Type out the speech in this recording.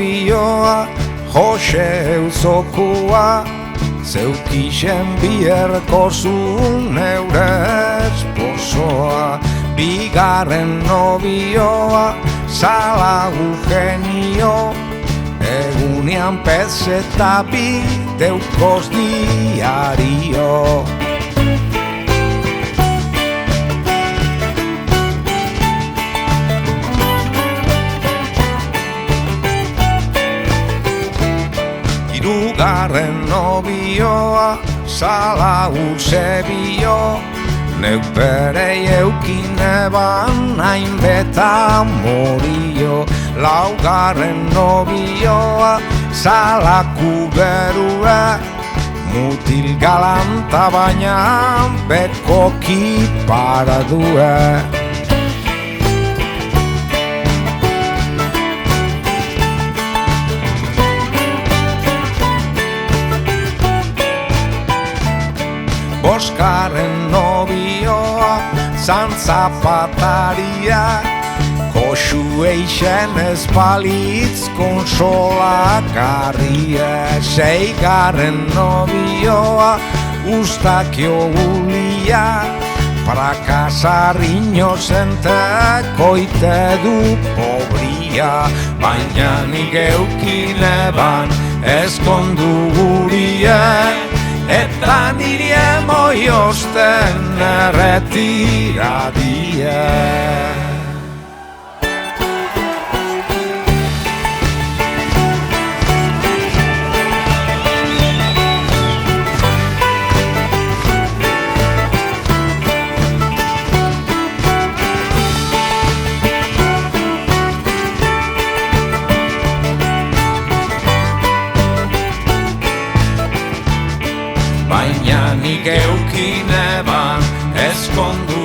nobioa, Jose Euzokoa, zeukixen bierko zuen neure esposoa. Bigarren nobioa, Zala Eugenio, egunean pezeta bideukoz diario. Hirugarren nobioa, Zala Eusebio, neuk berei eukin eban hainbeta morio. Laugarren nobioa, Zala Kuberua, mutil galanta baina bekoki paradue. Bosgarren nobioa, Zantzapataria, koxu eixen ez balitz konsolakarria. Seigarren nobioa, Ustakio Ulia, prakasarriño zenteko ite du pobria. Baina nik eukin eban ezkondu guria, eta niri emoi osten erretiradie. Baina nik eukin eban ezkondu